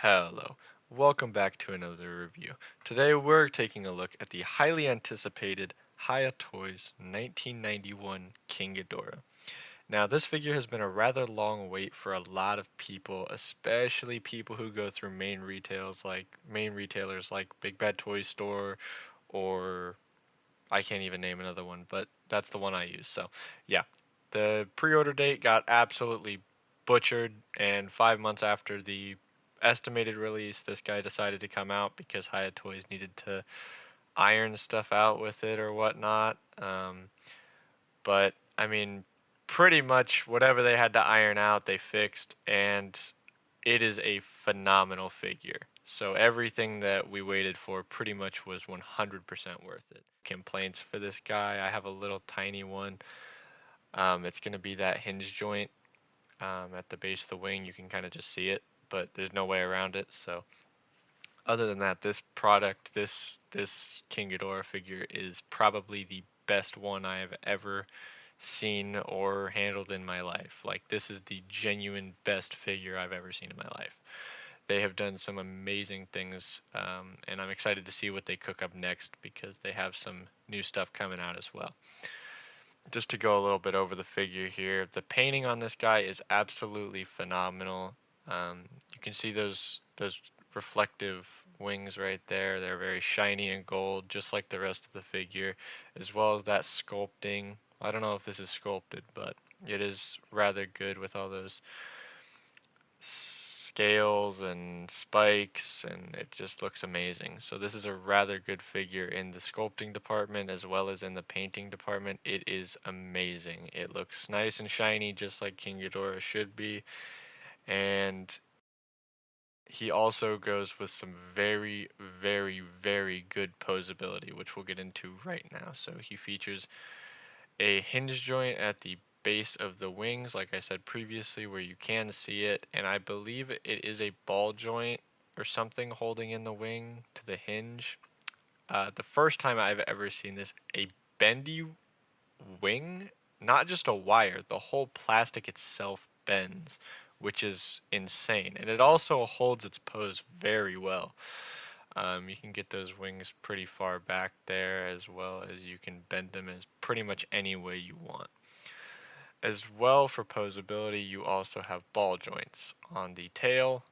Hello, welcome back to another review. Today we're taking a look at the highly anticipated Hiya Toys 1991 King Ghidorah. Now this figure has been a rather long wait for a lot of people, especially people who go through main retailers like Big Bad Toy Store, or I can't even name another one, but that's the one I use. So yeah, the pre-order date got absolutely butchered, and 5 months after the estimated release, this guy decided to come out because Hyatt Toys needed to iron stuff out with it or whatnot. But I mean, pretty much whatever they had to iron out, they fixed, and it is a phenomenal figure. So everything that we waited for pretty much was 100% worth it. Complaints for this guy, I have a little tiny one. It's going to be that hinge joint at the base of the wing. You can kind of just see it, but there's no way around it. So other than that, this King Ghidorah figure is probably the best one I have ever seen or handled in my life. Like, this is the genuine best figure I've ever seen in my life. They have done some amazing things, and I'm excited to see what they cook up next because they have some new stuff coming out as well. Just to go a little bit over the figure here, the painting on this guy is absolutely phenomenal. You can see those reflective wings right there. They're very shiny and gold, just like the rest of the figure, as well as that sculpting. I don't know if this is sculpted, but it is rather good with all those scales and spikes, and it just looks amazing. So this is a rather good figure in the sculpting department as well as in the painting department. It is amazing. It looks nice and shiny just like King Ghidorah should be, and he also goes with some very, very, very good poseability, which we'll get into right now. So he features a hinge joint at the base of the wings, like I said previously, where you can see it, and I believe it is a ball joint or something holding in the wing to the hinge. The first time I've ever seen this, a bendy wing, not just a wire, the whole plastic itself bends, which is insane, and it also holds its pose very well. You can get those wings pretty far back there, as well as you can bend them as pretty much any way you want. As well, for posability, you also have ball joints on the tail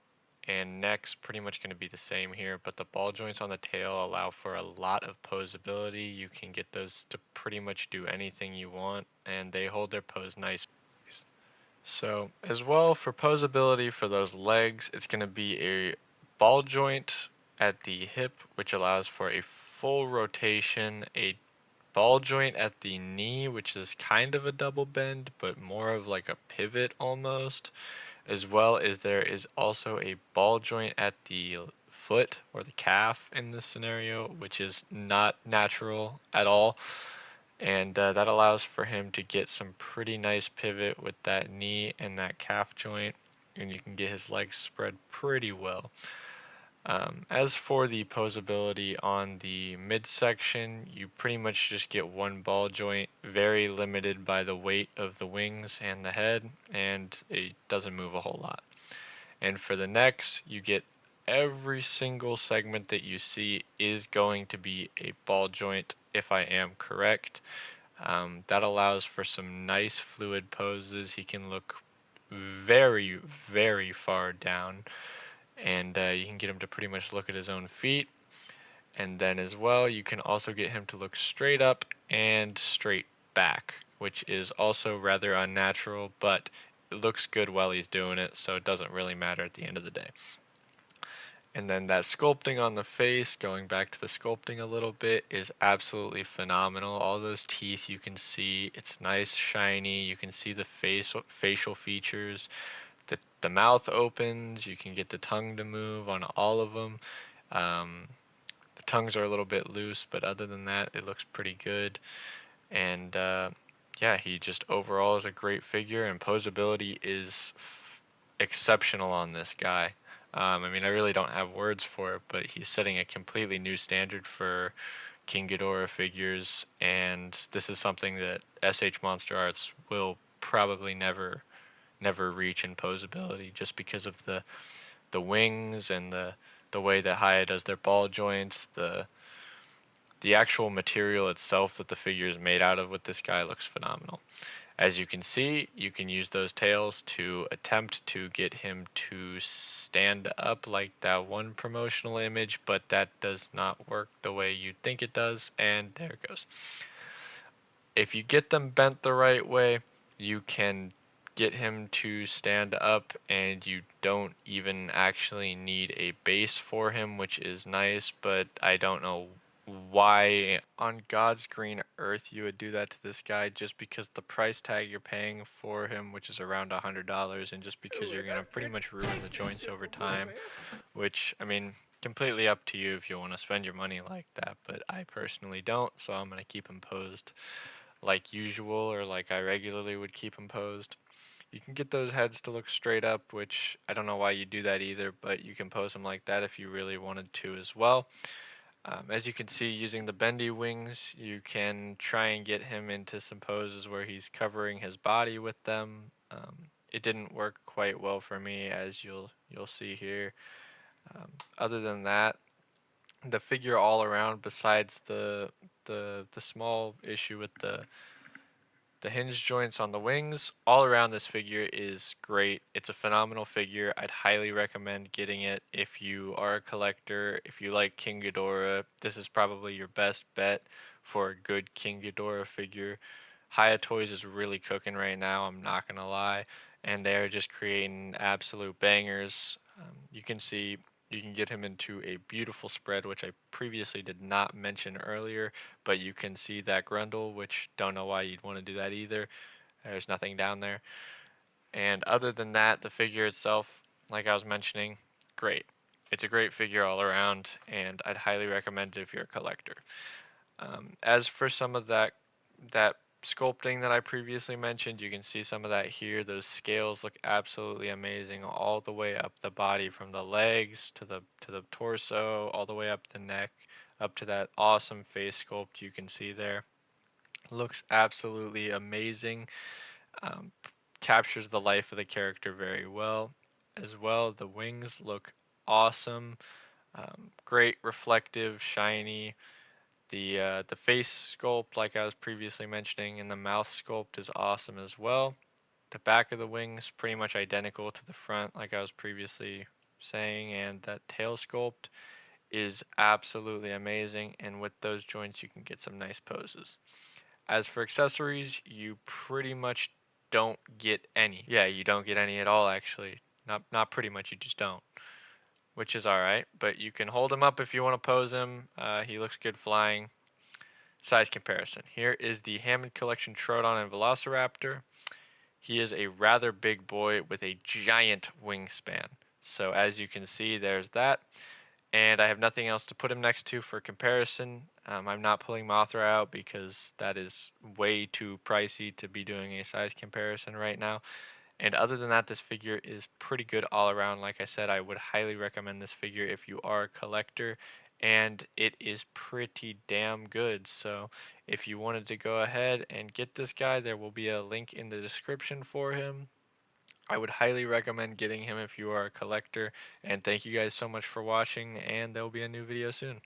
and neck's pretty much going to be the same here, but the ball joints on the tail allow for a lot of posability. You can get those to pretty much do anything you want, and they hold their pose nice. So, as well, for posability for those legs, it's going to be a ball joint at the hip, which allows for a full rotation, a ball joint at the knee, which is kind of a double bend, but more of like a pivot almost, as well as there is also a ball joint at the foot or the calf in this scenario, which is not natural at all, and that allows for him to get some pretty nice pivot with that knee and that calf joint, and you can get his legs spread pretty well. As for the posability on the midsection, you pretty much just get one ball joint, very limited by the weight of the wings and the head, and it doesn't move a whole lot. And for the necks, you get every single segment that you see is going to be a ball joint, if I am correct. That allows for some nice fluid poses. He can look very, very far down, and you can get him to pretty much look at his own feet. And then as well, you can also get him to look straight up and straight back, which is also rather unnatural, but it looks good while he's doing it, so it doesn't really matter at the end of the day. And then that sculpting on the face, going back to the sculpting a little bit, is absolutely phenomenal. All those teeth you can see, it's nice, shiny. You can see the facial features. The mouth opens, you can get the tongue to move on all of them. The tongues are a little bit loose, but other than that, it looks pretty good. And yeah, he just overall is a great figure, and posability is exceptional on this guy. I mean, I really don't have words for it, but he's setting a completely new standard for King Ghidorah figures, and this is something that SH Monster Arts will probably never reach in posability, just because of the the wings and the way that Haya does their ball joints, the actual material itself that the figure is made out of with this guy looks phenomenal. As you can see, you can use those tails to attempt to get him to stand up like that one promotional image, but that does not work the way you think it does, and there it goes. If you get them bent the right way, you can get him to stand up, and you don't even actually need a base for him, which is nice, but I don't know why on God's green earth you would do that to this guy just because the price tag you're paying for him, which is around $100, and just because you're gonna pretty much ruin the joints over time, which, I mean, completely up to you if you want to spend your money like that, but I personally don't, so I'm gonna keep him posed like usual, or like I regularly would keep them posed. You can get those heads to look straight up, which I don't know why you do that either, but you can pose them like that if you really wanted to as well. As you can see, using the bendy wings, you can try and get him into some poses where he's covering his body with them. It didn't work quite well for me, as you'll see here. Other than that, the figure all around, besides the small issue with the hinge joints on the wings, all around this figure is great. It's a phenomenal figure. I'd highly recommend getting it if you are a collector. If you like King Ghidorah, this is probably your best bet for a good King Ghidorah figure. Hiya Toys is really cooking right now, I'm not gonna lie, and they're just creating absolute bangers. You can see you can get him into a beautiful spread, which I previously did not mention earlier, but you can see that grundle, which don't know why you'd want to do that either. There's nothing down there. And other than that, the figure itself, like I was mentioning, great. It's a great figure all around, and I'd highly recommend it if you're a collector. As for some of that sculpting that I previously mentioned, you can see some of that here. Those scales look absolutely amazing all the way up the body, from the legs to the torso, all the way up the neck, up to that awesome face sculpt you can see there. Looks absolutely amazing. Um, Captures the life of the character very well. As well, the wings look awesome. Great, reflective, shiny. The face sculpt, like I was previously mentioning, and the mouth sculpt is awesome as well. The back of the wings pretty much identical to the front, like I was previously saying, and that tail sculpt is absolutely amazing. And with those joints, you can get some nice poses. As for accessories, you pretty much don't get any. Yeah, you don't get any at all, actually. Not pretty much, you just don't, which is alright. But you can hold him up if you want to pose him. He looks good flying. Size comparison. Here is the Hammond Collection Troodon and Velociraptor. He is a rather big boy with a giant wingspan. So as you can see, there's that. And I have nothing else to put him next to for comparison. I'm not pulling Mothra out because that is way too pricey to be doing a size comparison right now. And other than that, this figure is pretty good all around. Like I said, I would highly recommend this figure if you are a collector, and it is pretty damn good. So if you wanted to go ahead and get this guy, there will be a link in the description for him. I would highly recommend getting him if you are a collector. And thank you guys so much for watching, and there will be a new video soon.